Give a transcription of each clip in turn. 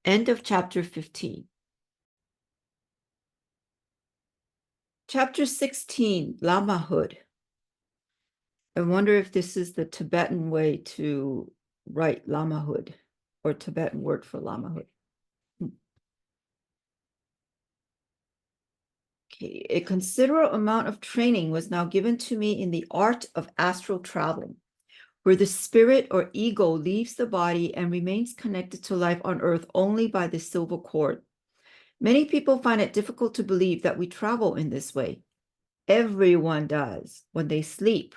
End of chapter 15. Chapter 16, Lamahood. I wonder if this is the Tibetan way to write Lamahood, or Tibetan word for Lamahood. Okay, a considerable amount of training was now given to me in the art of astral travel, where the spirit or ego leaves the body and remains connected to life on earth only by the silver cord. Many people find it difficult to believe that we travel in this way. Everyone does when they sleep.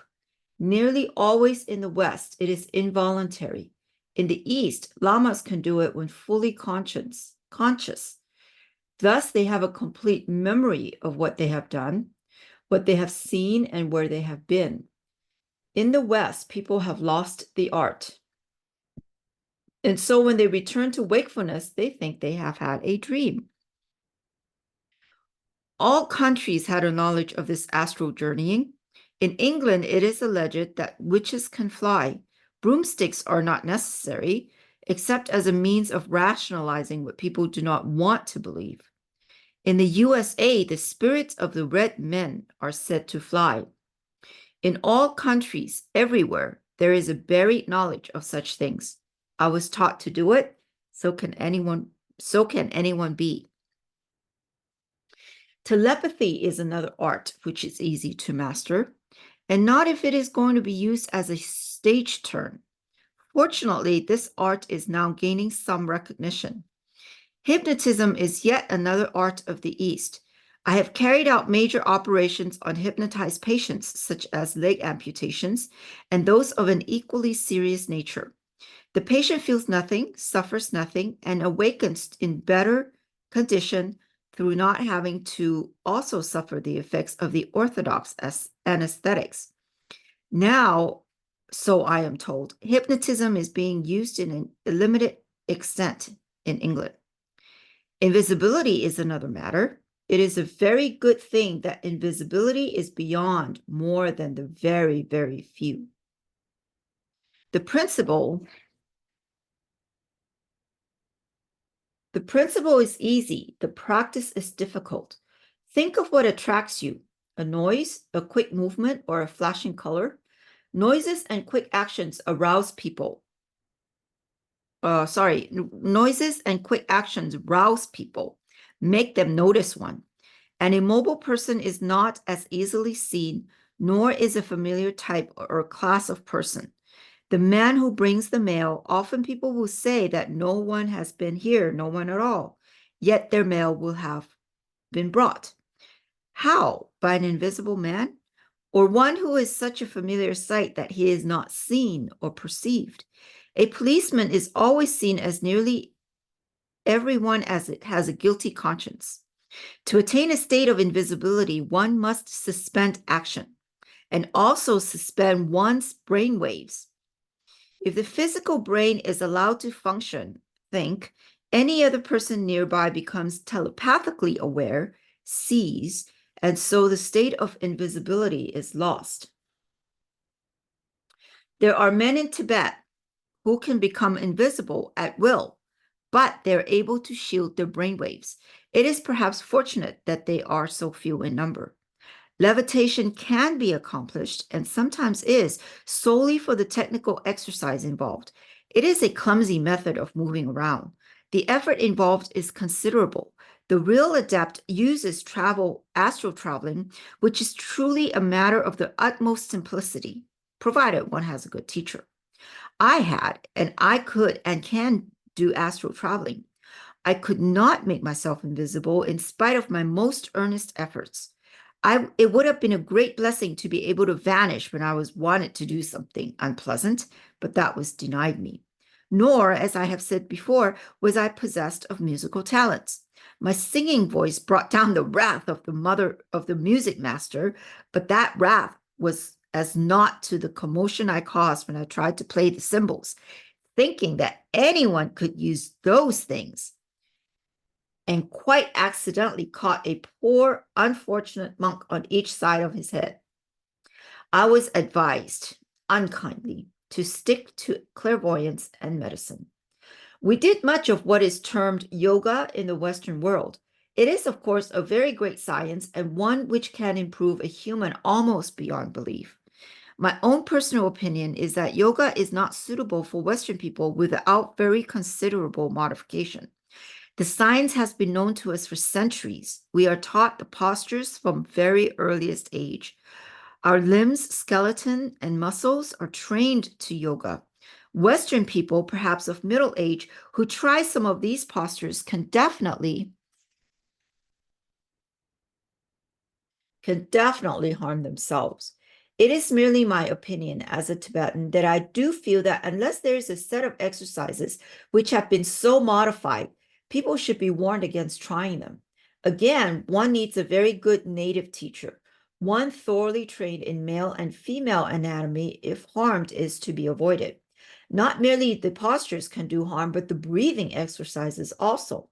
Nearly always in the West, it is involuntary. In the East, lamas can do it when fully conscious. Thus, they have a complete memory of what they have done, what they have seen, and where they have been. In the West, people have lost the art. And so when they return to wakefulness, they think they have had a dream. All countries had a knowledge of this astral journeying. In England, it is alleged that witches can fly. Broomsticks are not necessary, except as a means of rationalizing what people do not want to believe. In the USA, the spirits of the red men are said to fly. In all countries, everywhere, there is a buried knowledge of such things. I was taught to do it, so can anyone be. Telepathy is another art which is easy to master, and not if it is going to be used as a stage turn. Fortunately, this art is now gaining some recognition. Hypnotism is yet another art of the East. I have carried out major operations on hypnotized patients, such as leg amputations, and those of an equally serious nature. The patient feels nothing, suffers nothing, and awakens in better condition through not having to also suffer the effects of the orthodox anesthetics. Now, so I am told, hypnotism is being used in a limited extent in England. Invisibility is another matter. It is a very good thing that invisibility is beyond more than the very, very few. The principle is easy. The practice is difficult. Think of what attracts you: a noise, a quick movement, or a flashing color. Noises and quick actions arouse people. Noises and quick actions rouse people, make them notice one. An immobile person is not as easily seen, nor is a familiar type or class of person. The man who brings the mail, often people will say that no one has been here, no one at all, yet their mail will have been brought. How? By an invisible man? Or one who is such a familiar sight that he is not seen or perceived? A policeman is always seen as nearly everyone as it has a guilty conscience. To attain a state of invisibility, one must suspend action and also suspend one's brain waves. If the physical brain is allowed to function, think, any other person nearby becomes telepathically aware, sees, and so the state of invisibility is lost. There are men in Tibet who can become invisible at will, but they're able to shield their brainwaves. It is perhaps fortunate that they are so few in number. Levitation can be accomplished, and sometimes is, solely for the technical exercise involved. It is a clumsy method of moving around. The effort involved is considerable. The real adept uses astral traveling, which is truly a matter of the utmost simplicity, provided one has a good teacher. I had, and I could and can do astral traveling. I could not make myself invisible in spite of my most earnest efforts. It would have been a great blessing to be able to vanish when I wanted to do something unpleasant, but that was denied me. Nor, as I have said before, was I possessed of musical talents. My singing voice brought down the wrath of the mother of the music master, but that wrath was as naught to the commotion I caused when I tried to play the cymbals, thinking that anyone could use those things, and quite accidentally caught a poor, unfortunate monk on each side of his head. I was advised, unkindly, to stick to clairvoyance and medicine. We did much of what is termed yoga in the Western world. It is, of course, a very great science and one which can improve a human almost beyond belief. My own personal opinion is that yoga is not suitable for Western people without very considerable modification. The science has been known to us for centuries. We are taught the postures from very earliest age. Our limbs, skeleton, and muscles are trained to yoga. Western people, perhaps of middle age, who try some of these postures can definitely harm themselves. It is merely my opinion as a Tibetan that I do feel that unless there is a set of exercises which have been so modified, people should be warned against trying them. Again, one needs a very good native teacher, one thoroughly trained in male and female anatomy if harmed is to be avoided. Not merely the postures can do harm, but the breathing exercises also.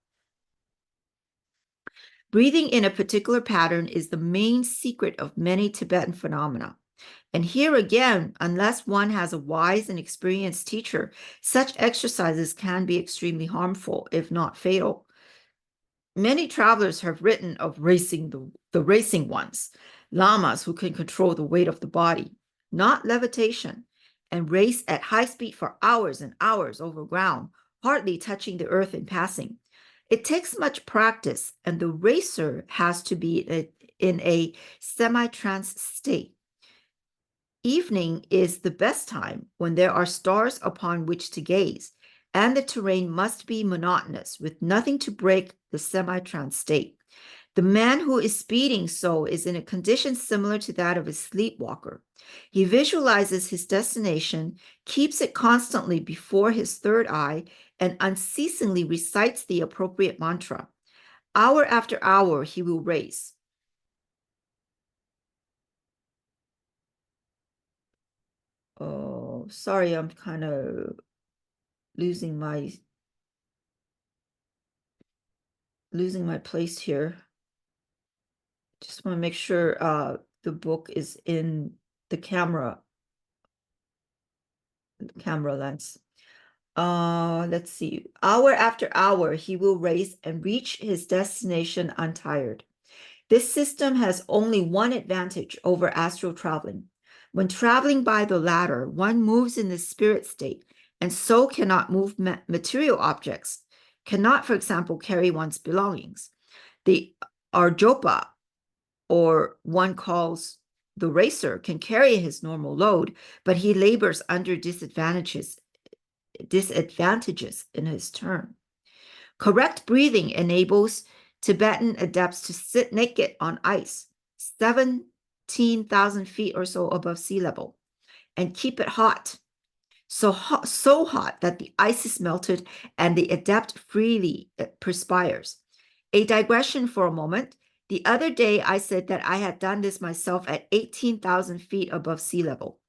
Breathing in a particular pattern is the main secret of many Tibetan phenomena. And here again, unless one has a wise and experienced teacher, such exercises can be extremely harmful, if not fatal. Many travelers have written of racing the racing ones, lamas who can control the weight of the body, not levitation, and race at high speed for hours and hours over ground, hardly touching the earth in passing. It takes much practice, and the racer has to be in a semi-trance state. Evening is the best time when there are stars upon which to gaze, and the terrain must be monotonous with nothing to break the semi-trance state. The man who is speeding so is in a condition similar to that of a sleepwalker. He visualizes his destination, keeps it constantly before his third eye, and unceasingly recites the appropriate mantra. Hour after hour, he will race. Oh, sorry, I'm kind of losing my place here. Just want to make sure the book is in the camera lens. Let's see. Hour after hour, he will race and reach his destination untired. This system has only one advantage over astral traveling. When traveling by the latter, one moves in the spirit state and so cannot move material objects, cannot, for example, carry one's belongings. The Arjopa, or one calls the racer, can carry his normal load, but he labors under disadvantages in his turn. Correct breathing enables Tibetan adepts to sit naked on ice, 17,000 feet or so above sea level, and keep it hot. So hot that the ice is melted and the adept freely perspires. A digression for a moment. The other day, I said that I had done this myself at 18,000 feet above sea level.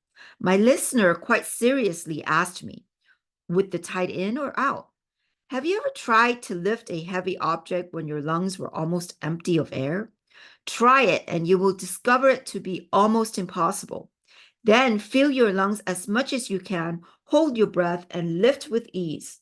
My listener quite seriously asked me, with the tide in or out? Have you ever tried to lift a heavy object when your lungs were almost empty of air? Try it and you will discover it to be almost impossible. Then fill your lungs as much as you can, hold your breath, and lift with ease.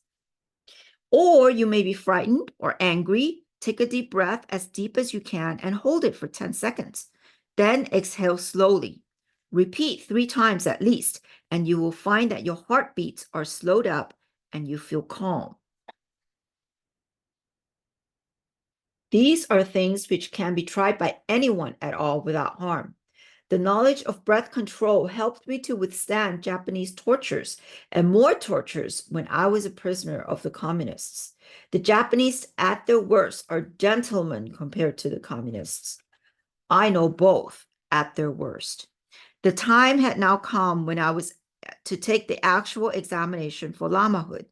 Or you may be frightened or angry. Take a deep breath as deep as you can and hold it for 10 seconds. Then exhale slowly. Repeat 3 times at least, and you will find that your heartbeats are slowed up and you feel calm. These are things which can be tried by anyone at all without harm. The knowledge of breath control helped me to withstand Japanese tortures and more tortures when I was a prisoner of the communists. The Japanese at their worst are gentlemen compared to the communists. I know both at their worst. The time had now come when I was to take the actual examination for lamahood.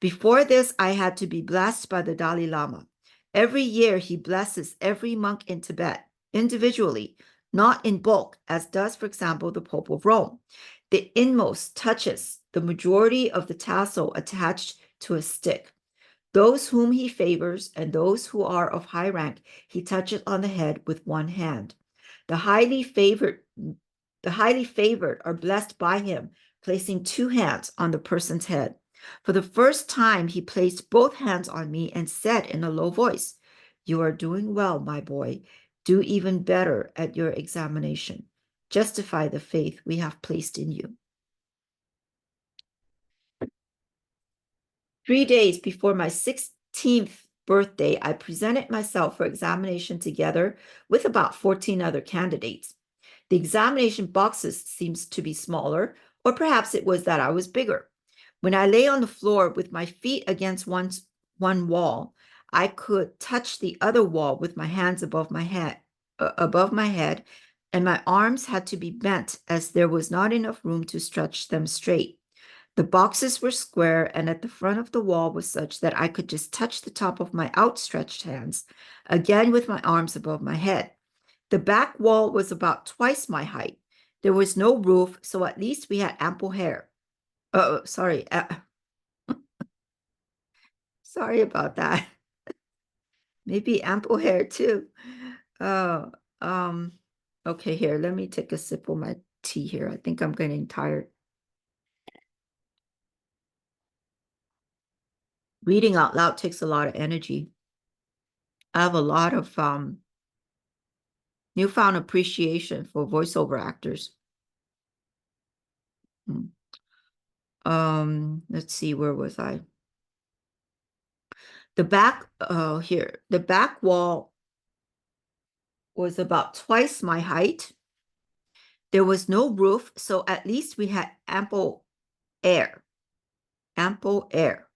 Before this, I had to be blessed by the Dalai Lama. Every year, he blesses every monk in Tibet individually, not in bulk, as does, for example, the Pope of Rome. The inmost touches the majority of the tassel attached to a stick. Those whom he favors and those who are of high rank, he touches on the head with one hand. The highly favored are blessed by him, placing 2 hands on the person's head. For the first time, he placed both hands on me and said in a low voice, "You are doing well, my boy. Do even better at your examination. Justify the faith we have placed in you." 3 days before my 16th birthday, I presented myself for examination together with about 14 other candidates. The examination boxes seemed to be smaller, or perhaps it was that I was bigger. When I lay on the floor with my feet against one wall, I could touch the other wall with my hands above my head, and my arms had to be bent as there was not enough room to stretch them straight. The boxes were square, and at the front of the wall was such that I could just touch the top of my outstretched hands, again with my arms above my head. The back wall was about twice my height. There was no roof, so at least we had ample hair. Sorry. Sorry about that. Maybe ample hair too. Oh, okay, here, let me take a sip of my tea here. I think I'm getting tired. Reading out loud takes a lot of energy. I have a lot of newfound appreciation for voiceover actors. Let's see, where was I? The back wall was about twice my height. There was no roof, so at least we had ample air. Ample air.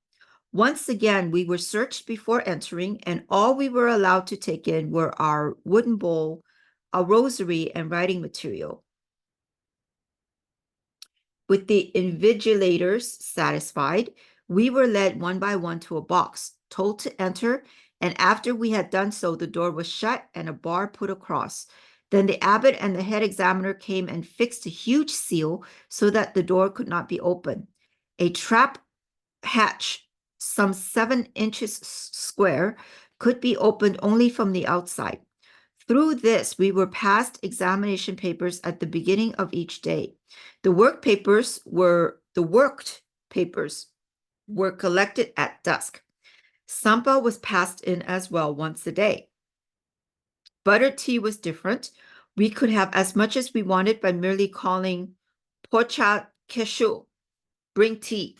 Once again, we were searched before entering, and all we were allowed to take in were our wooden bowl, a rosary, and writing material. With the invigilators satisfied, we were led one by one to a box, told to enter, and after we had done so, the door was shut and a bar put across. Then the abbot and the head examiner came and fixed a huge seal so that the door could not be opened. A trap hatch, some 7 inches square, could be opened only from the outside. Through this, we were passed examination papers at the beginning of each day. The worked papers were collected at dusk. Sampa was passed in as well once a day. Buttered tea was different. We could have as much as we wanted by merely calling "Pocha Keshu," bring tea.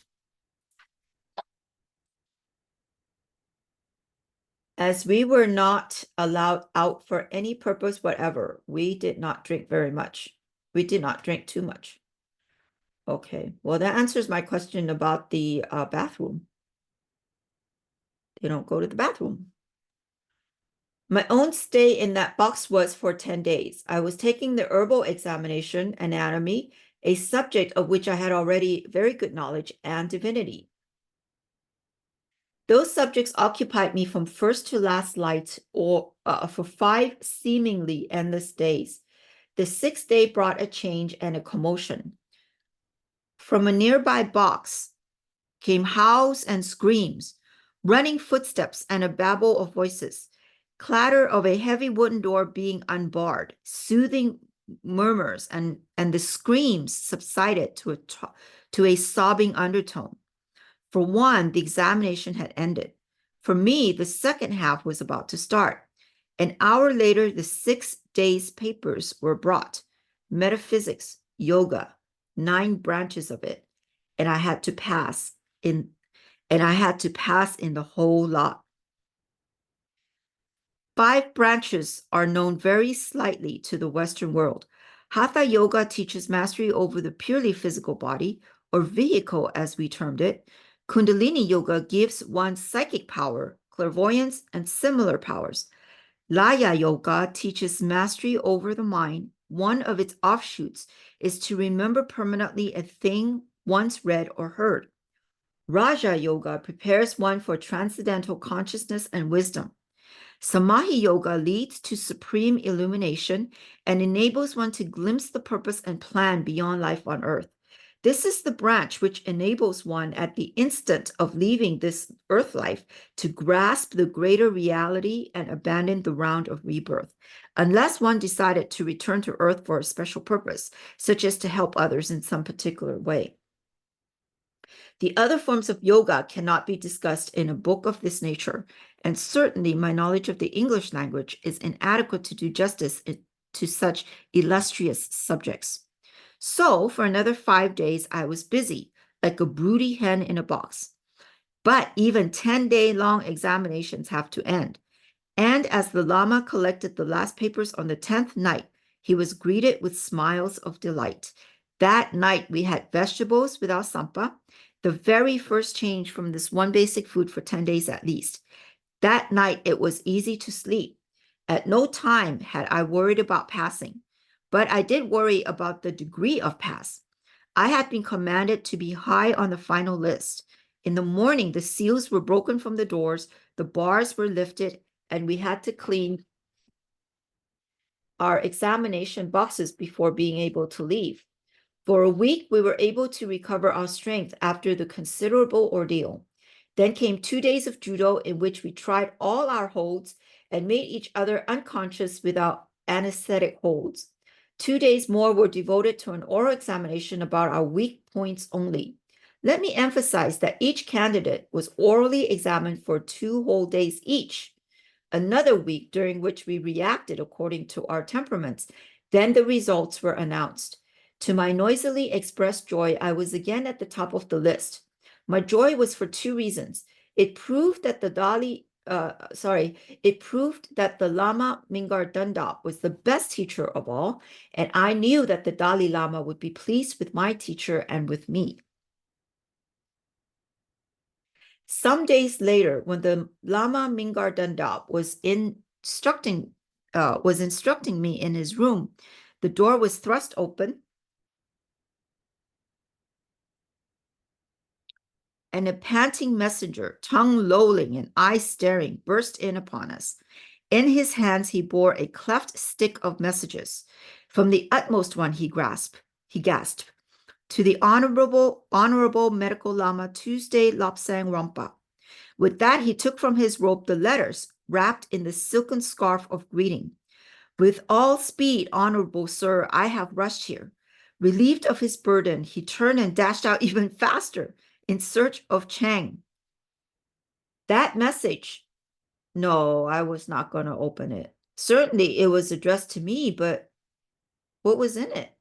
As we were not allowed out for any purpose whatever, we did not drink very much. We did not drink too much. Okay, well, that answers my question about the bathroom. They don't go to the bathroom. My own stay in that box was for 10 days. I was taking the herbal examination, anatomy, a subject of which I had already very good knowledge, and divinity. Those subjects occupied me from first to last light or for 5 seemingly endless days. The 6th day brought a change and a commotion. From a nearby box came howls and screams, running footsteps and a babble of voices, clatter of a heavy wooden door being unbarred, soothing murmurs, and the screams subsided to a sobbing undertone. For one, the examination had ended. For me, the second half was about to start. An hour later, the 6 days' papers were brought. Metaphysics, yoga, 9 branches of it. And I had to pass in the whole lot. 5 branches are known very slightly to the Western world. Hatha Yoga teaches mastery over the purely physical body, or vehicle as we termed it. Kundalini Yoga gives one psychic power, clairvoyance, and similar powers. Laya Yoga teaches mastery over the mind. One of its offshoots is to remember permanently a thing once read or heard. Raja Yoga prepares one for transcendental consciousness and wisdom. Samahi Yoga leads to supreme illumination and enables one to glimpse the purpose and plan beyond life on earth. This is the branch which enables one at the instant of leaving this earth life to grasp the greater reality and abandon the round of rebirth, unless one decided to return to earth for a special purpose, such as to help others in some particular way. The other forms of yoga cannot be discussed in a book of this nature, and certainly my knowledge of the English language is inadequate to do justice to such illustrious subjects. So for another 5 days, I was busy, like a broody hen in a box. But even 10-day-long examinations have to end. And as the Lama collected the last papers on the 10th night, he was greeted with smiles of delight. That night, we had vegetables without sampa, the very first change from this one basic food for 10 days at least. That night, it was easy to sleep. At no time had I worried about passing, but I did worry about the degree of pass. I had been commanded to be high on the final list. In the morning, the seals were broken from the doors, the bars were lifted, and we had to clean our examination boxes before being able to leave. For a week, we were able to recover our strength after the considerable ordeal. Then came 2 days of judo in which we tried all our holds and made each other unconscious without anesthetic holds. 2 days more were devoted to an oral examination about our weak points only. Let me emphasize that each candidate was orally examined for 2 whole days each. Another week during which we reacted according to our temperaments. Then the results were announced. To my noisily expressed joy, I was again at the top of the list. My joy was for 2 reasons. It proved that the Lama Mingar Dundap was the best teacher of all, and I knew that the Dalai Lama would be pleased with my teacher and with me. Some days later, when the Lama Mingar Dundap was instructing me in his room, the door was thrust open, and a panting messenger, tongue lolling and eyes staring, burst in upon us. In his hands he bore a cleft stick of messages. From the utmost one he gasped, to the honorable medical Lama Tuesday Lobsang Rampa. With that, he took from his robe the letters wrapped in the silken scarf of greeting. With all speed, honorable sir, I have rushed here. Relieved of his burden, he turned and dashed out even faster in search of Chang. That message, no, I was not going to open it. Certainly it was addressed to me, but what was in it?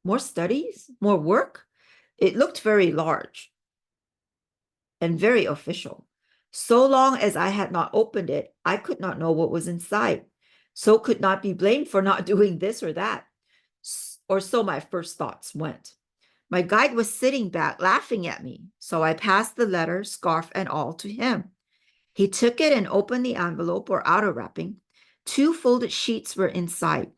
More studies? More work? It looked very large and very official. So long as I had not opened it, I could not know what was inside. So could not be blamed for not doing this or that. Or so my first thoughts went. My guide was sitting back laughing at me, so I passed the letter, scarf, and all to him. He took it and opened the envelope or outer wrapping. 2 folded sheets were inside.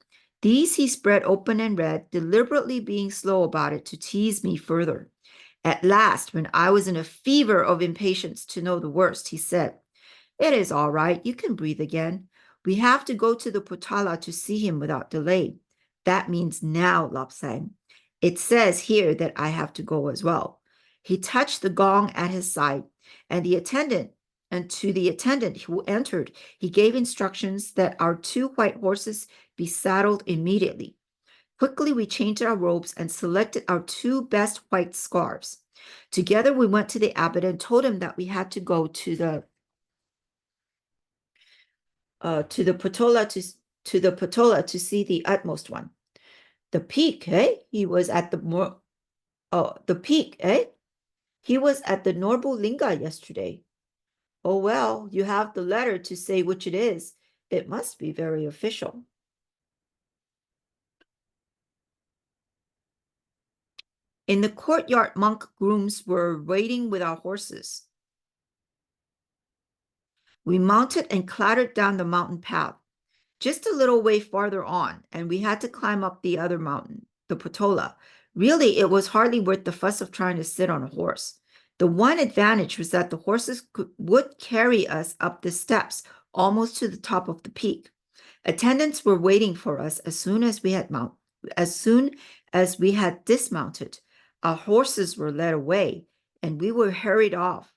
These he spread open and read, deliberately being slow about it to tease me further. At last, when I was in a fever of impatience to know the worst, he said, "It is all right. You can breathe again. We have to go to the Potala to see him without delay." That means now, Lobsang. It says here that I have to go as well. He touched the gong at his side, and to the attendant who entered, he gave instructions that our 2 white horses be saddled immediately. Quickly, we changed our robes and selected our 2 best white scarves. Together, we went to the abbot and told him that we had to go to the Patola to see the utmost one. The peak, eh? He was at the peak, eh? He was at the Norbu Linga yesterday. Oh, well, you have the letter to say which it is. It must be very official. In the courtyard, monk grooms were waiting with our horses. We mounted and clattered down the mountain path. Just a little way farther on, and we had to climb up the other mountain, the Potola. Really, it was hardly worth the fuss of trying to sit on a horse. The one advantage was that the horses would carry us up the steps almost to the top of the peak. Attendants were waiting for us as soon as we had dismounted. Our horses were led away, and we were hurried off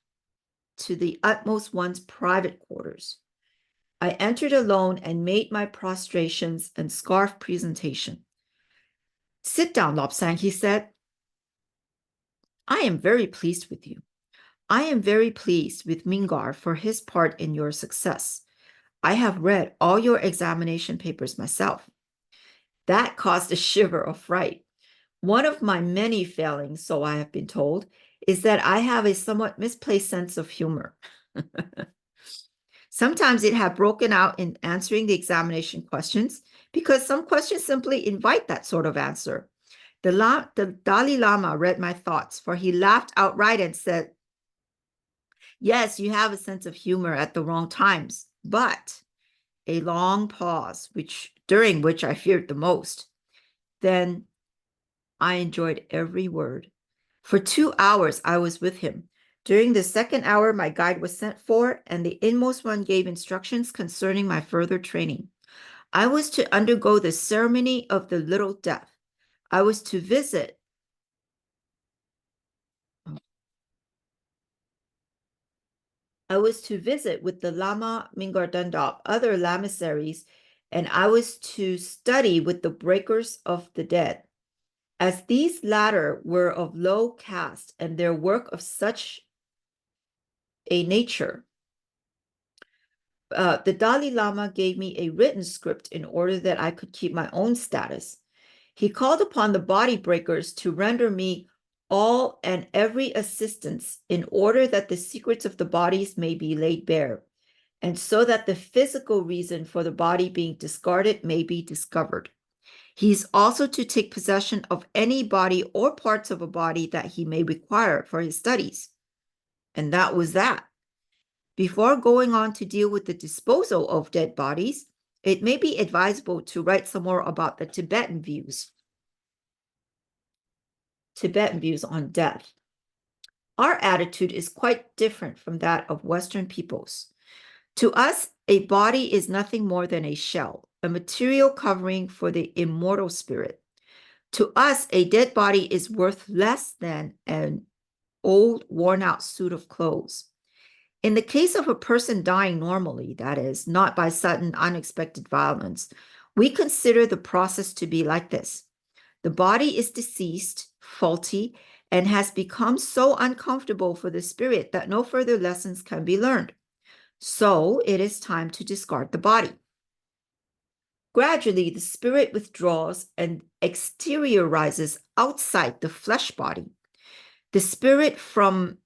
to the utmost one's private quarters. I entered alone and made my prostrations and scarf presentation. "Sit down, Lobsang," he said. "I am very pleased with you. I am very pleased with Mingar for his part in your success. I have read all your examination papers myself. That caused a shiver of fright. One of my many failings, so I have been told, is that I have a somewhat misplaced sense of humor. Sometimes it had broken out in answering the examination questions because some questions simply invite that sort of answer. The Dalai Lama read my thoughts, for he laughed outright and said, "Yes, you have a sense of humor at the wrong times, but," a long pause, during which I feared the most. Then I enjoyed every word. For 2 hours, I was with him. During the second hour, my guide was sent for, and the inmost one gave instructions concerning my further training. I was to undergo the ceremony of the little death. I was to visit with the Lama Mingardandop, other lamasseries, and I was to study with the breakers of the dead. As these latter were of low caste and their work of such a nature, the Dalai Lama gave me a written script in order that I could keep my own status. He called upon the body breakers to render me all and every assistance in order that the secrets of the bodies may be laid bare, and so that the physical reason for the body being discarded may be discovered. He is also to take possession of any body or parts of a body that he may require for his studies. And that was that. Before going on to deal with the disposal of dead bodies, it may be advisable to write some more about the Tibetan views on death. Our attitude is quite different from that of Western peoples. To us, a body is nothing more than a shell, a material covering for the immortal spirit. To us, a dead body is worth less than an old, worn-out suit of clothes. In the case of a person dying normally, that is, not by sudden, unexpected violence, we consider the process to be like this. The body is deceased, faulty, and has become so uncomfortable for the spirit that no further lessons can be learned. So it is time to discard the body. Gradually, the spirit withdraws and exteriorizes outside the flesh body. The spirit form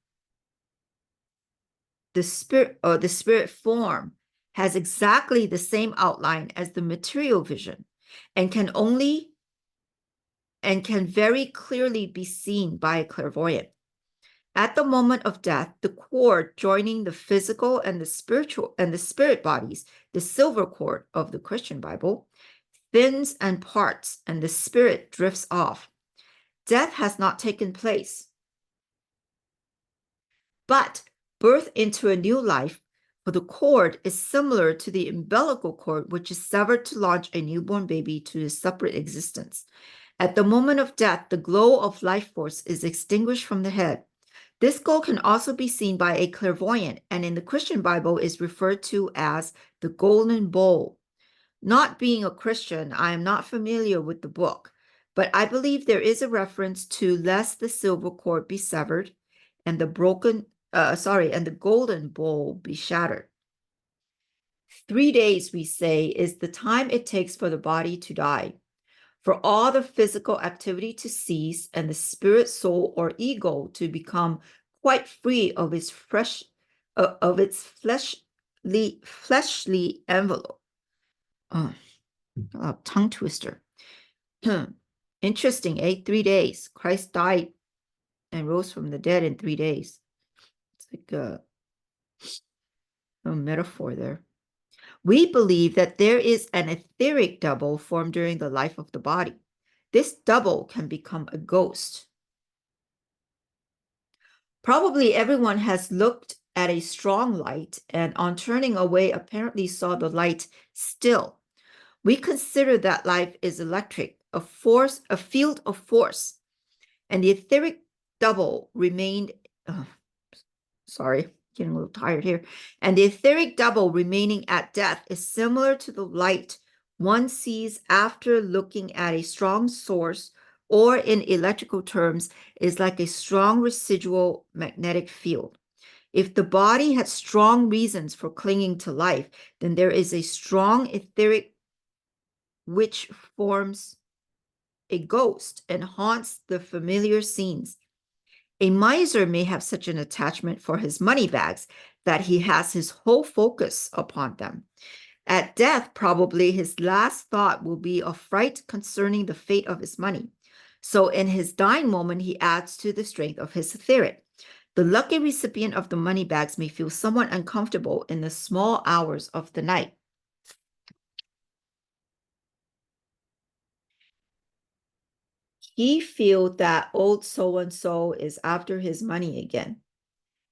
has exactly the same outline as the material vision and can very clearly be seen by a clairvoyant. At the moment of death, the cord joining the physical and the spirit bodies, the silver cord of the Christian Bible, thins and parts, and the spirit drifts off. Death has not taken place, but birth into a new life, for the cord is similar to the umbilical cord, which is severed to launch a newborn baby to a separate existence. At the moment of death, the glow of life force is extinguished from the head. This glow can also be seen by a clairvoyant, and in the Christian Bible is referred to as the golden bowl. Not being a Christian, I am not familiar with the book, but I believe there is a reference to lest the silver cord be severed and the golden bowl be shattered. 3 days, we say, is the time it takes for the body to die, for all the physical activity to cease, and the spirit, soul, or ego to become quite free of its fleshly envelope. Tongue twister. Interesting, eh? 3 days. Christ died and rose from the dead in 3 days. It's like a metaphor there. We believe that there is an etheric double formed during the life of the body. This double can become a ghost. Probably everyone has looked at a strong light and on turning away apparently saw the light still. We consider that life is electric, a field of force, and the etheric double remained, getting a little tired here, and the etheric double remaining at death is similar to the light one sees after looking at a strong source, or in electrical terms, is like a strong residual magnetic field. If the body had strong reasons for clinging to life, then there is a strong etheric which forms a ghost and haunts the familiar scenes. A miser may have such an attachment for his money bags that he has his whole focus upon them. At death, probably his last thought will be of fright concerning the fate of his money. So in his dying moment, he adds to the strength of his etheric. The lucky recipient of the money bags may feel somewhat uncomfortable in the small hours of the night. He feels that old so-and-so is after his money again.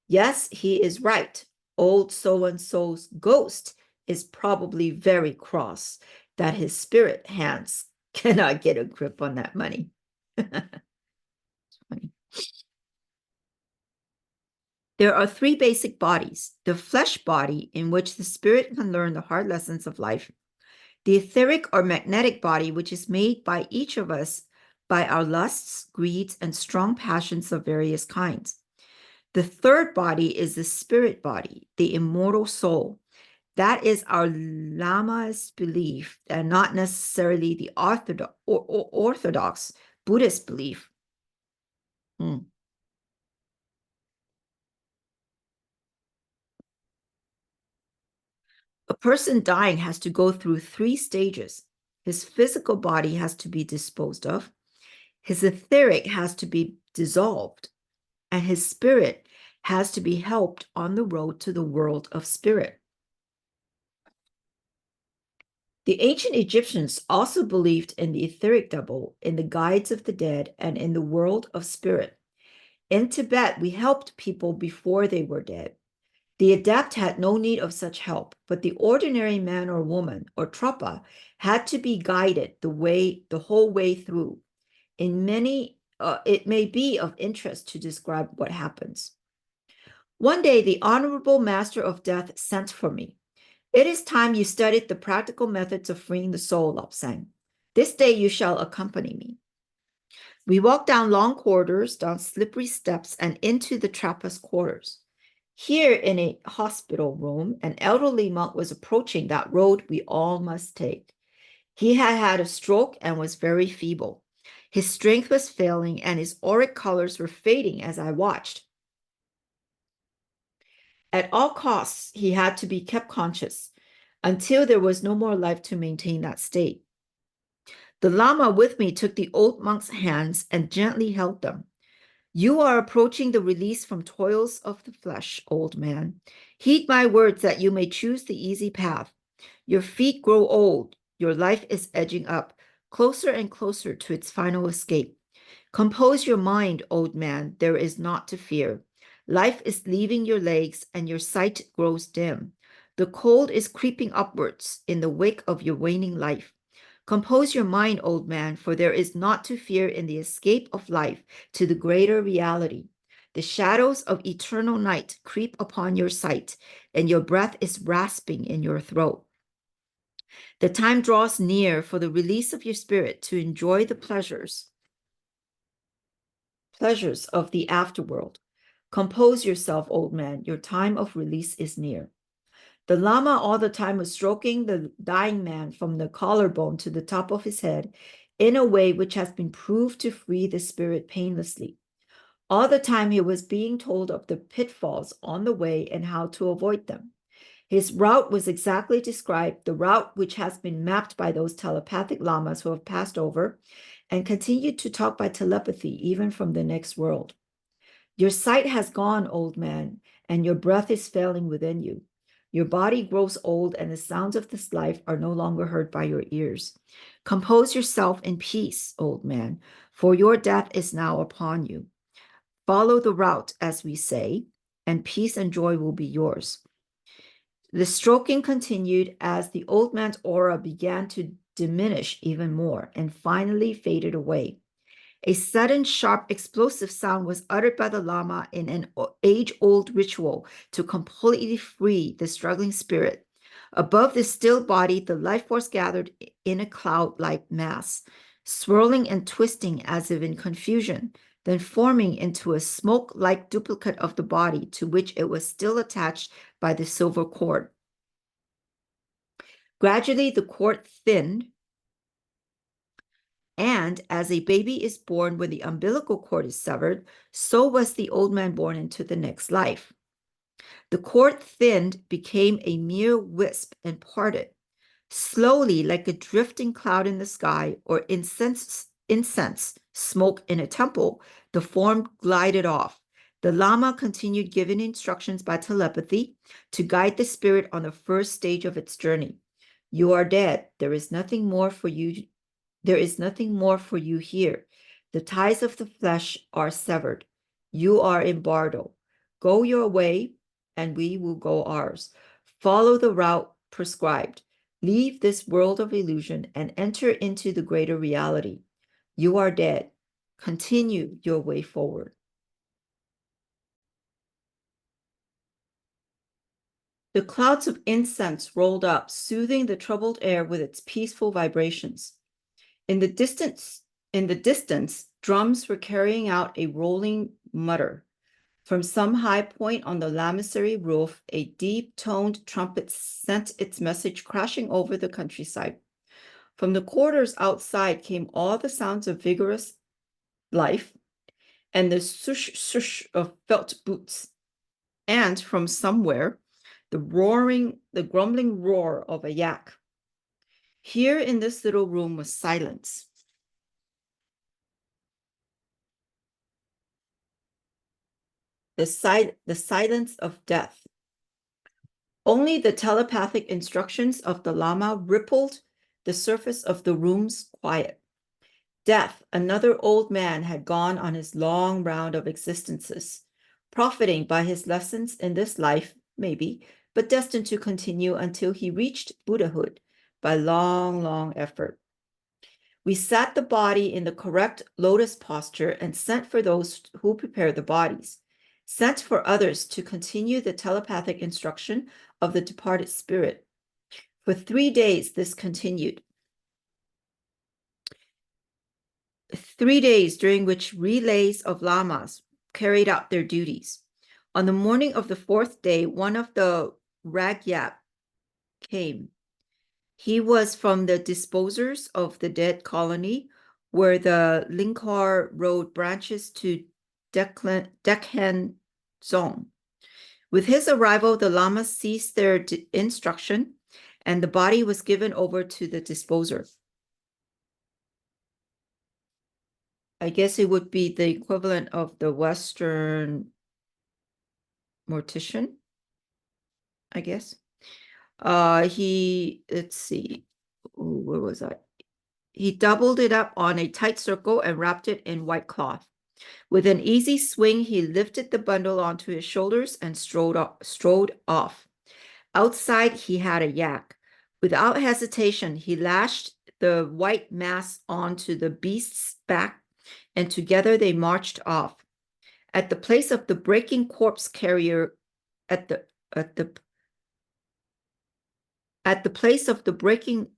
Yes, he is right. Old so-and-so's ghost is probably very cross that his spirit hands cannot get a grip on that money. It's funny. There are three basic bodies: the flesh body, in which the spirit can learn the hard lessons of life; the etheric or magnetic body, which is made by each of us by our lusts, greeds, and strong passions of various kinds. The third body is the spirit body, the immortal soul. That is our Lama's belief, and not necessarily the orthodox Buddhist belief. A person dying has to go through three stages. His physical body has to be disposed of, his etheric has to be dissolved, and his spirit has to be helped on the road to the world of spirit. The ancient Egyptians also believed in the etheric double, in the guides of the dead, and in the world of spirit. In Tibet, we helped people before they were dead. The adept had no need of such help, but the ordinary man or woman, or trapa, had to be guided the whole way through. It may be of interest to describe what happens. One day, the Honorable Master of Death sent for me. It is time you studied the practical methods of freeing the soul, Lobsang. This day you shall accompany me. We walked down long corridors, down slippery steps, and into the Trappist quarters. Here in a hospital room, an elderly monk was approaching that road we all must take. He had had a stroke and was very feeble. His strength was failing, and his auric colors were fading as I watched. At all costs, he had to be kept conscious until there was no more life to maintain that state. The Lama with me took the old monk's hands and gently held them. You are approaching the release from toils of the flesh, old man. Heed my words that you may choose the easy path. Your feet grow old. Your life is edging up, closer and closer to its final escape. Compose your mind, old man. There is naught to fear. Life is leaving your legs and your sight grows dim. The cold is creeping upwards in the wake of your waning life. Compose your mind, old man, for there is naught to fear in the escape of life to the greater reality. The shadows of eternal night creep upon your sight, and your breath is rasping in your throat. The time draws near for the release of your spirit to enjoy the pleasures of the afterworld. Compose yourself, old man. Your time of release is near. The Lama all the time was stroking the dying man from the collarbone to the top of his head in a way which has been proved to free the spirit painlessly. All the time he was being told of the pitfalls on the way and how to avoid them. His route was exactly described, the route which has been mapped by those telepathic lamas who have passed over and continued to talk by telepathy even from the next world. Your sight has gone, old man, and your breath is failing within you. Your body grows old, and the sounds of this life are no longer heard by your ears. Compose yourself in peace, old man, for your death is now upon you. Follow the route, as we say, and peace and joy will be yours. The stroking continued as the old man's aura began to diminish even more and finally faded away. A sudden, sharp, explosive sound was uttered by the Lama in an age-old ritual to completely free the struggling spirit. Above the still body, the life force gathered in a cloud-like mass, swirling and twisting as if in confusion. then forming into a smoke-like duplicate of the body to which it was still attached by the silver cord. Gradually, the cord thinned, and as a baby is born when the umbilical cord is severed, so was the old man born into the next life. The cord thinned, became a mere wisp, and parted. Slowly, like a drifting cloud in the sky or incense smoke in a temple, the form glided off. The Lama continued giving instructions by telepathy to guide the spirit on the first stage of its journey. You are dead. There is nothing more for you. There is nothing more for you here. The ties of the flesh are severed. You are in Bardo. Go your way, and we will go ours. Follow the route prescribed. Leave this world of illusion and enter into the greater reality. You are dead. Continue your way forward. The clouds of incense rolled up, soothing the troubled air with its peaceful vibrations. In the distance, drums were carrying out a rolling mutter. From some high point on the lamasery roof, a deep-toned trumpet sent its message crashing over the countryside. From the quarters outside came all the sounds of vigorous life and the swoosh of felt boots. And from somewhere, the grumbling roar of a yak. Here in this little room was silence. The silence of death. Only the telepathic instructions of the Lama rippled the surface of the room's quiet. Death, another old man, had gone on his long round of existences, profiting by his lessons in this life, maybe, but destined to continue until he reached Buddhahood by long, long effort. We sat the body in the correct lotus posture and sent for those who prepare the bodies, sent for others to continue the telepathic instruction of the departed spirit. For 3 days, this continued. 3 days during which relays of lamas carried out their duties. On the morning of the 4th day, one of the Ragyap came. He was from the disposers of the dead colony, where the Linkar Road branches to Dekhan Zone. With his arrival, the lamas ceased their instruction, and the body was given over to the disposer. I guess it would be the equivalent of the Western mortician, I guess. Let's see, where was I? He doubled it up on a tight circle and wrapped it in white cloth. With an easy swing, he lifted the bundle onto his shoulders and strode off. Outside, he had a yak. Without hesitation, he lashed the white mass onto the beast's back, and together they marched off. At the place of the breaking corpse carrier, at the place of the breaking,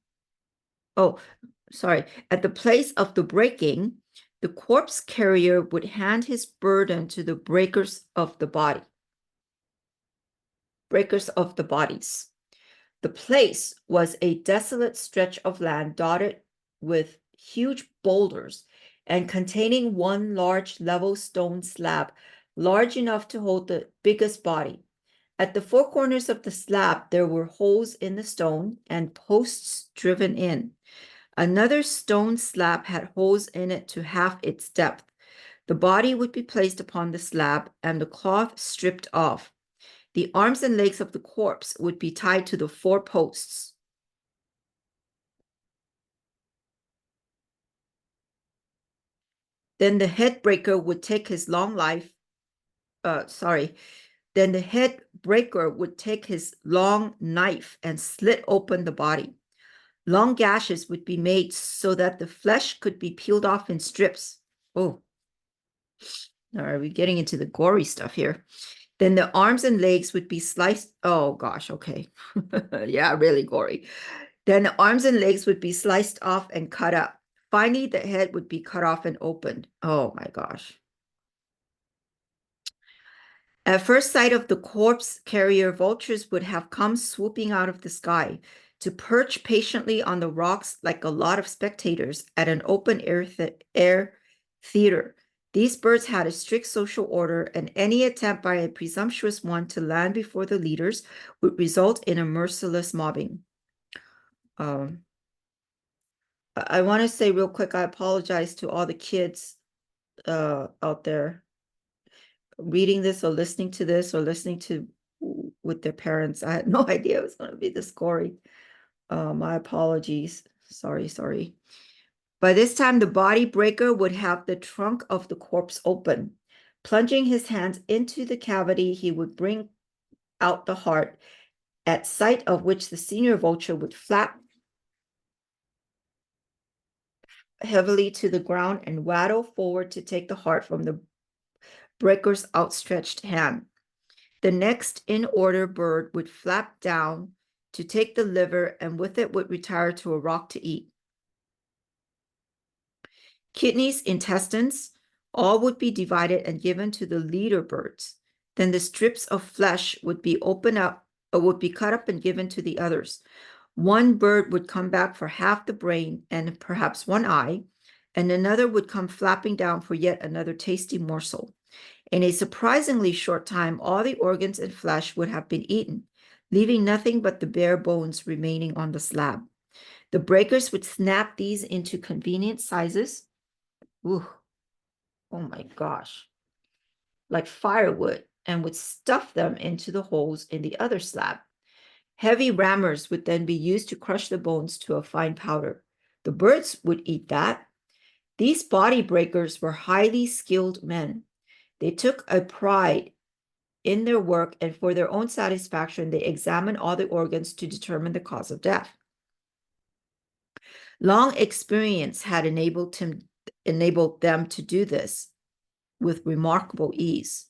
at the place of the breaking, the corpse carrier would hand his burden to the breakers of the bodies. The place was a desolate stretch of land dotted with huge boulders and containing one large level stone slab, large enough to hold the biggest body. At the 4 corners of the slab, there were holes in the stone and posts driven in. Another stone slab had holes in it to half its depth. The body would be placed upon the slab and the cloth stripped off. The arms and legs of the corpse would be tied to the 4 posts. Then the head breaker would take his long knife and slit open the body. Long gashes would be made so that the flesh could be peeled off in strips. Oh, are we getting into the gory stuff here? Then the arms and legs would be sliced. Oh gosh, okay. Yeah, really gory. Then the arms and legs would be sliced off and cut up. Finally, the head would be cut off and opened. Oh my gosh. At first sight of the corpse carrier, vultures would have come swooping out of the sky to perch patiently on the rocks like a lot of spectators at an open air theater. These birds had a strict social order, and any attempt by a presumptuous one to land before the leaders would result in a merciless mobbing. I want to say real quick, I apologize to all the kids out there reading this or listening to this or listening to with their parents. I had no idea it was going to be this gory. My apologies. Sorry. By this time, the body breaker would have the trunk of the corpse open. Plunging his hands into the cavity, he would bring out the heart, at sight of which the senior vulture would flap heavily to the ground and waddle forward to take the heart from the breaker's outstretched hand. The next in order bird would flap down to take the liver, and with it would retire to a rock to eat. Kidneys, intestines, all would be divided and given to the leader birds. Then the strips of flesh would be cut up and given to the others. One bird would come back for half the brain and perhaps one eye, and another would come flapping down for yet another tasty morsel. In a surprisingly short time, all the organs and flesh would have been eaten, leaving nothing but the bare bones remaining on the slab. The breakers would snap these into convenient sizes. Ooh, oh my gosh. Like firewood, and would stuff them into the holes in the other slab. Heavy rammers would then be used to crush the bones to a fine powder. The birds would eat that. These body breakers were highly skilled men. They took a pride in their work, and for their own satisfaction, they examined all the organs to determine the cause of death. Long experience had enabled them to do this with remarkable ease.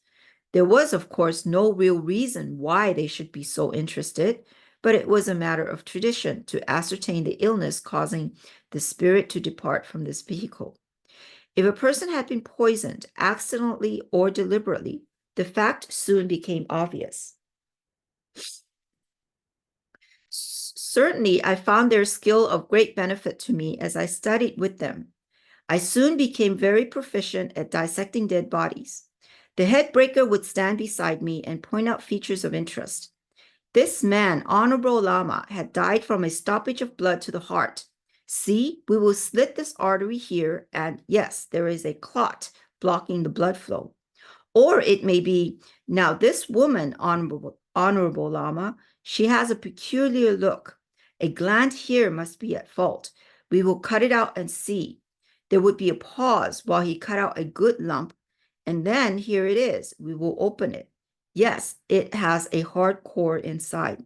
There was, of course, no real reason why they should be so interested, but it was a matter of tradition to ascertain the illness causing the spirit to depart from this vehicle. If a person had been poisoned, accidentally or deliberately, the fact soon became obvious. Certainly, I found their skill of great benefit to me as I studied with them. I soon became very proficient at dissecting dead bodies. The head breaker would stand beside me and point out features of interest. This man, Honorable Lama, had died from a stoppage of blood to the heart. See, we will slit this artery here, and yes, there is a clot blocking the blood flow. Or it may be, now this woman, Honorable Lama, she has a peculiar look. A gland here must be at fault. We will cut it out and see. There would be a pause while he cut out a good lump, and then here it is. We will open it. Yes, it has a hard core inside.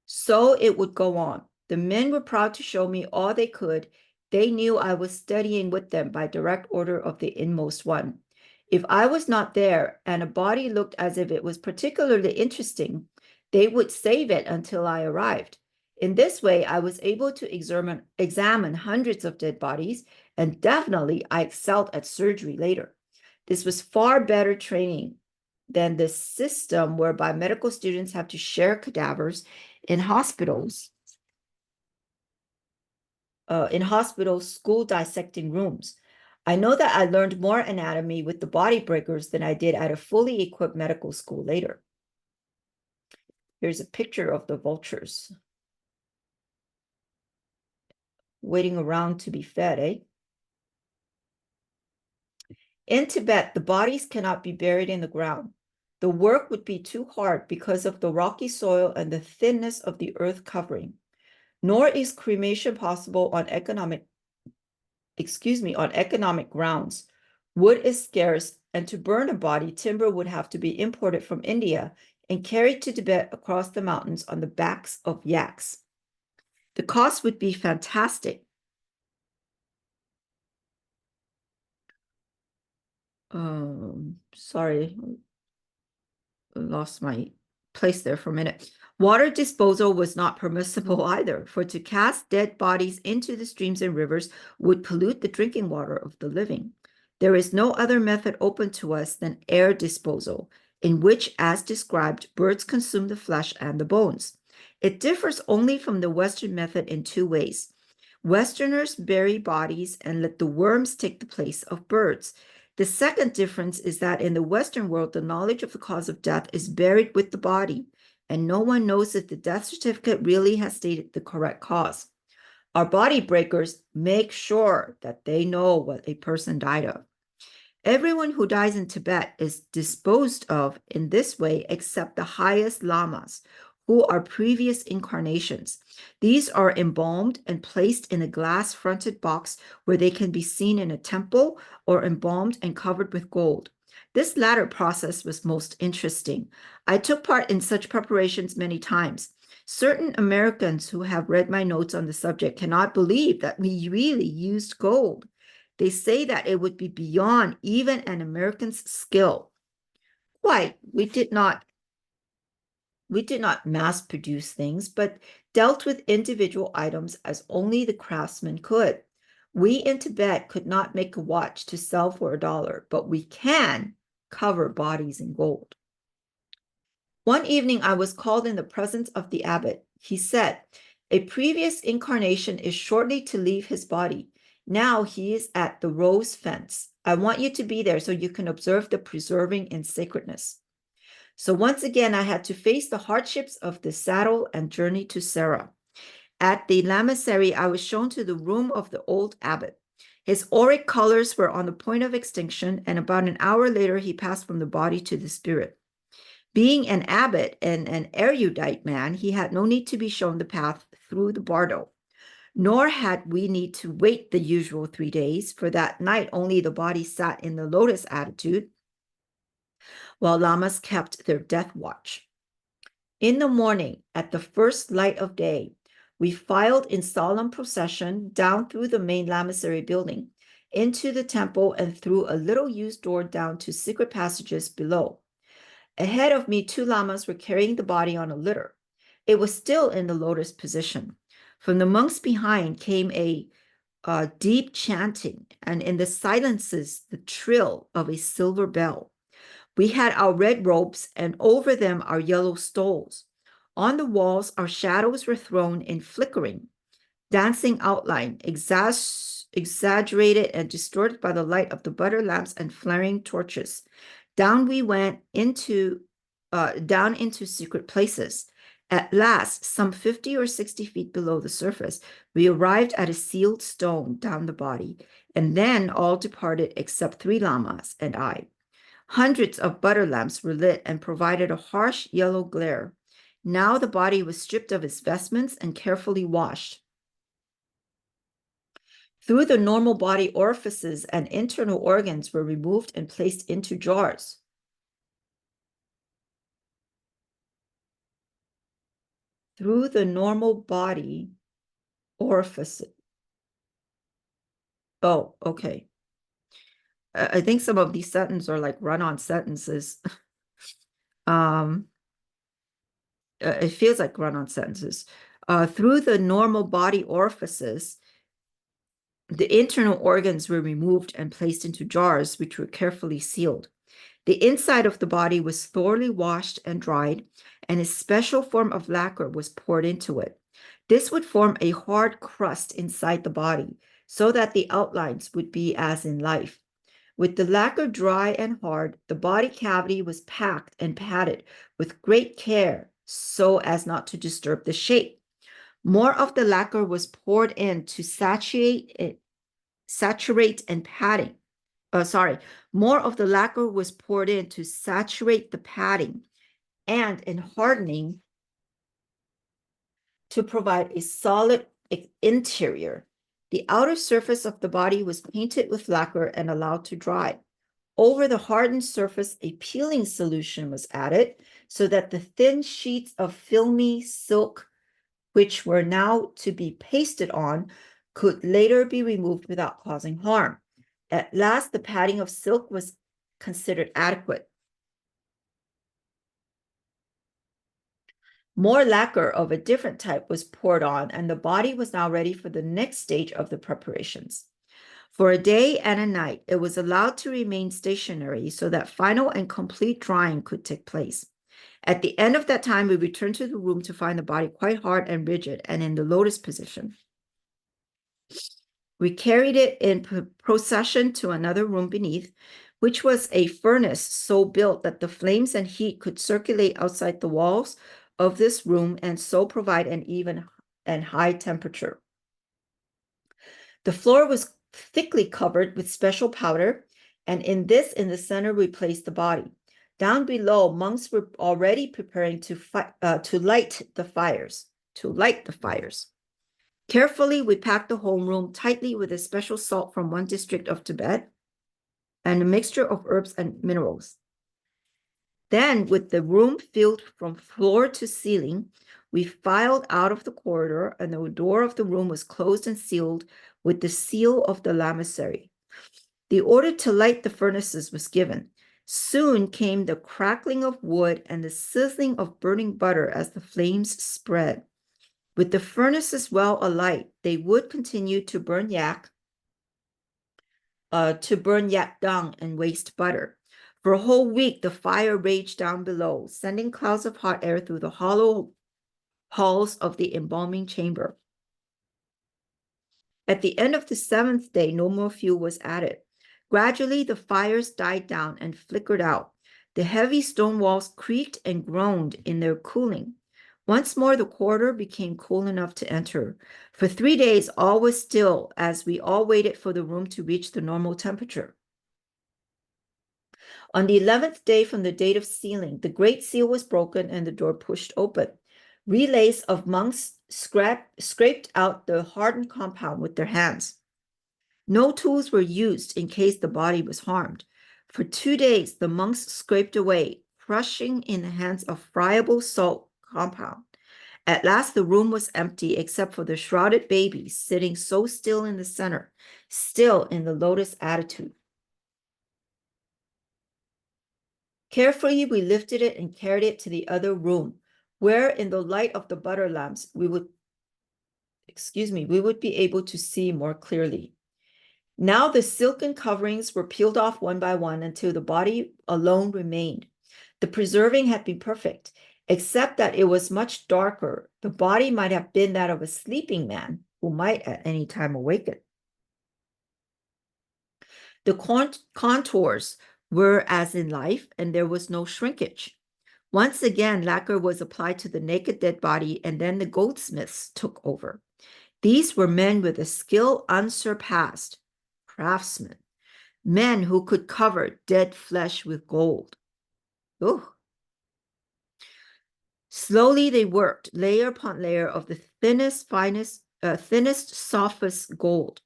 So it would go on. The men were proud to show me all they could. They knew I was studying with them by direct order of the inmost one. If I was not there and a body looked as if it was particularly interesting, they would save it until I arrived. In this way, I was able to examine hundreds of dead bodies, and definitely I excelled at surgery later. This was far better training than the system whereby medical students have to share cadavers in hospitals, school dissecting rooms. I know that I learned more anatomy with the body breakers than I did at a fully equipped medical school later. Here's a picture of the vultures waiting around to be fed, eh? In Tibet, the bodies cannot be buried in the ground. The work would be too hard because of the rocky soil and the thinness of the earth covering. Nor is cremation possible on economic grounds. Wood is scarce, and to burn a body, timber would have to be imported from India and carried to Tibet across the mountains on the backs of yaks. The cost would be fantastic. Sorry, I lost my place there for a minute. Water disposal was not permissible either, for to cast dead bodies into the streams and rivers would pollute the drinking water of the living. There is no other method open to us than air disposal, in which, as described, birds consume the flesh and the bones. It differs only from the Western method in two ways. Westerners bury bodies and let the worms take the place of birds. The second difference is that in the Western world, the knowledge of the cause of death is buried with the body, and no one knows if the death certificate really has stated the correct cause. Our body breakers make sure that they know what a person died of. Everyone who dies in Tibet is disposed of in this way except the highest lamas, who are previous incarnations. These are embalmed and placed in a glass-fronted box where they can be seen in a temple or embalmed and covered with gold. This latter process was most interesting. I took part in such preparations many times. Certain Americans who have read my notes on the subject cannot believe that we really used gold. They say that it would be beyond even an American's skill. Quite, we did not mass produce things, but dealt with individual items as only the craftsman could. We in Tibet could not make a watch to sell for $1, but we can cover bodies in gold. One evening, I was called in the presence of the abbot. He said, "A previous incarnation is shortly to leave his body. Now he is at the rose fence. I want you to be there so you can observe the preserving in sacredness." So once again, I had to face the hardships of the saddle and journey to Sarah. At the lamasery, I was shown to the room of the old abbot. His auric colors were on the point of extinction, and about an hour later, he passed from the body to the spirit. Being an abbot and an erudite man, he had no need to be shown the path through the bardo, nor had we need to wait the usual 3 days, for that night only the body sat in the lotus attitude, while lamas kept their death watch. In the morning, at the first light of day, we filed in solemn procession down through the main lamasery building, into the temple and through a little used door down to secret passages below. Ahead of me, 2 lamas were carrying the body on a litter. It was still in the lotus position. From the monks behind came a deep chanting, and in the silences, the trill of a silver bell. We had our red robes, and over them our yellow stoles. On the walls, our shadows were thrown in flickering, dancing outline, exaggerated and distorted by the light of the butter lamps and flaring torches. Down we went down into secret places. At last, some 50 or 60 feet below the surface, we arrived at a sealed stone down the body, and then all departed except 3 lamas and I. Hundreds of butter lamps were lit and provided a harsh yellow glare. Now the body was stripped of its vestments and carefully washed. Through the normal body orifices and internal organs were removed and placed into jars. Through the normal body orifices. Oh, okay. I think some of these sentences are like run-on sentences. It feels like run-on sentences. Through the normal body orifices, the internal organs were removed and placed into jars, which were carefully sealed. The inside of the body was thoroughly washed and dried, and a special form of lacquer was poured into it. This would form a hard crust inside the body, so that the outlines would be as in life. With the lacquer dry and hard, the body cavity was packed and padded with great care so as not to disturb the shape. More of the lacquer was poured in to saturate and padding. More of the lacquer was poured in to saturate the padding and in hardening to provide a solid interior. The outer surface of the body was painted with lacquer and allowed to dry. Over the hardened surface, a peeling solution was added so that the thin sheets of filmy silk, which were now to be pasted on, could later be removed without causing harm. At last, the padding of silk was considered adequate. More lacquer of a different type was poured on, and the body was now ready for the next stage of the preparations. For a day and a night, it was allowed to remain stationary so that final and complete drying could take place. At the end of that time, we returned to the room to find the body quite hard and rigid and in the lotus position. We carried it in procession to another room beneath, which was a furnace so built that the flames and heat could circulate outside the walls of this room and so provide an even and high temperature. The floor was thickly covered with special powder, and in the center, we placed the body. Down below, monks were already preparing to light the fires. Carefully, we packed the homeroom tightly with a special salt from one district of Tibet and a mixture of herbs and minerals. Then, with the room filled from floor to ceiling, we filed out of the corridor, and the door of the room was closed and sealed with the seal of the lamasery. The order to light the furnaces was given. Soon came the crackling of wood and the sizzling of burning butter as the flames spread. With the furnaces well alight, they would continue to burn yak dung and waste butter. For a whole week, the fire raged down below, sending clouds of hot air through the hollow halls of the embalming chamber. At the end of the 7th day, no more fuel was added. Gradually, the fires died down and flickered out. The heavy stone walls creaked and groaned in their cooling. Once more, the corridor became cool enough to enter. For 3 days, all was still as we all waited for the room to reach the normal temperature. On the 11th day from the date of sealing, the great seal was broken and the door pushed open. Relays of monks scraped out the hardened compound with their hands. No tools were used in case the body was harmed. For 2 days, the monks scraped away, crushing in the hands a friable salt compound. At last, the room was empty except for the shrouded baby sitting so still in the center, still in the lotus attitude. Carefully, we lifted it and carried it to the other room, where in the light of the butter lamps, we would be able to see more clearly. Now the silken coverings were peeled off one by one until the body alone remained. The preserving had been perfect, except that it was much darker. The body might have been that of a sleeping man who might at any time awaken. The contours were as in life, and there was no shrinkage. Once again, lacquer was applied to the naked dead body, and then the goldsmiths took over. These were men with a skill unsurpassed, craftsmen, men who could cover dead flesh with gold. Ooh. Slowly they worked, layer upon layer of the thinnest, softest gold.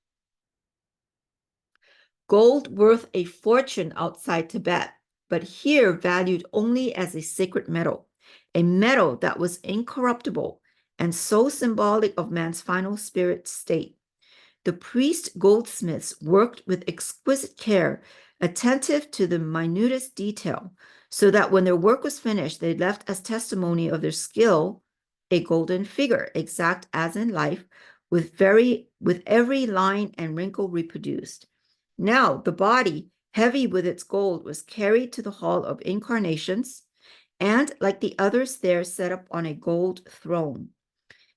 Gold worth a fortune outside Tibet, but here valued only as a sacred metal, a metal that was incorruptible and so symbolic of man's final spirit state. The priest goldsmiths worked with exquisite care, attentive to the minutest detail, so that when their work was finished, they left as testimony of their skill a golden figure, exact as in life, with every line and wrinkle reproduced. Now the body, heavy with its gold, was carried to the hall of incarnations, and like the others there, set up on a gold throne.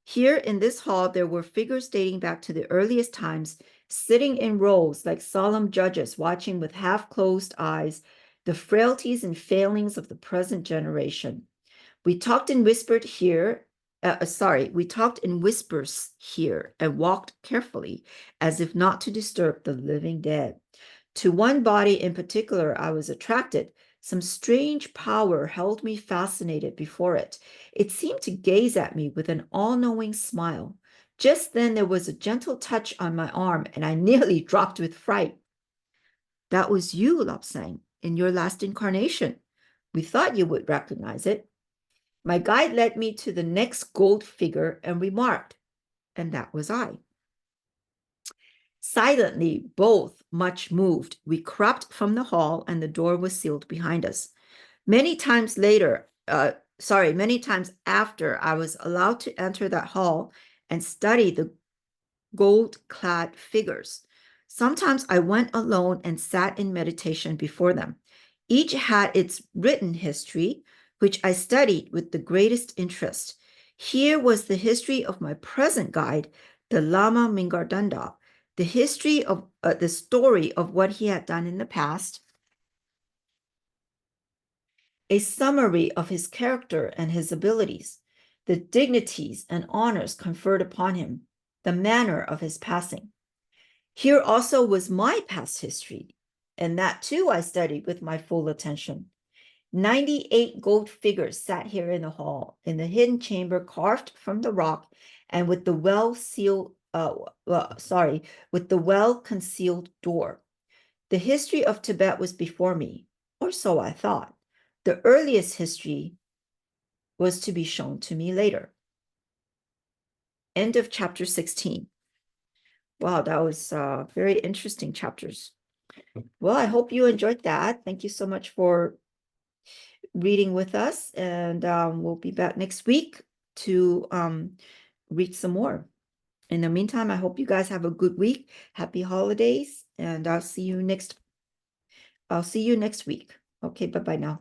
Here in this hall, there were figures dating back to the earliest times, sitting in rows like solemn judges, watching with half-closed eyes the frailties and failings of the present generation. We talked in whispers here and walked carefully, as if not to disturb the living dead. To one body in particular, I was attracted. Some strange power held me fascinated before it. It seemed to gaze at me with an all-knowing smile. Just then there was a gentle touch on my arm, and I nearly dropped with fright. That was you, Lobsang, in your last incarnation. We thought you would recognize it. My guide led me to the next gold figure and remarked, and that was I. Silently, both much moved, we crept from the hall, and the door was sealed behind us. Many times after, I was allowed to enter that hall and study the gold-clad figures. Sometimes I went alone and sat in meditation before them. Each had its written history, which I studied with the greatest interest. Here was the history of my present guide, the Lama Mingardanda, the history of the story of what he had done in the past, a summary of his character and his abilities, the dignities and honors conferred upon him, the manner of his passing. Here also was my past history, and that too I studied with my full attention. 98 gold figures sat here in the hall, in the hidden chamber carved from the rock, and with the with the well-concealed door. The history of Tibet was before me, or so I thought. The earliest history was to be shown to me later. End of chapter 16. Wow, that was very interesting chapters. Well, I hope you enjoyed that. Thank you so much for reading with us, and we'll be back next week to read some more. In the meantime, I hope you guys have a good week. Happy holidays, and I'll see you next week. Okay, bye-bye now.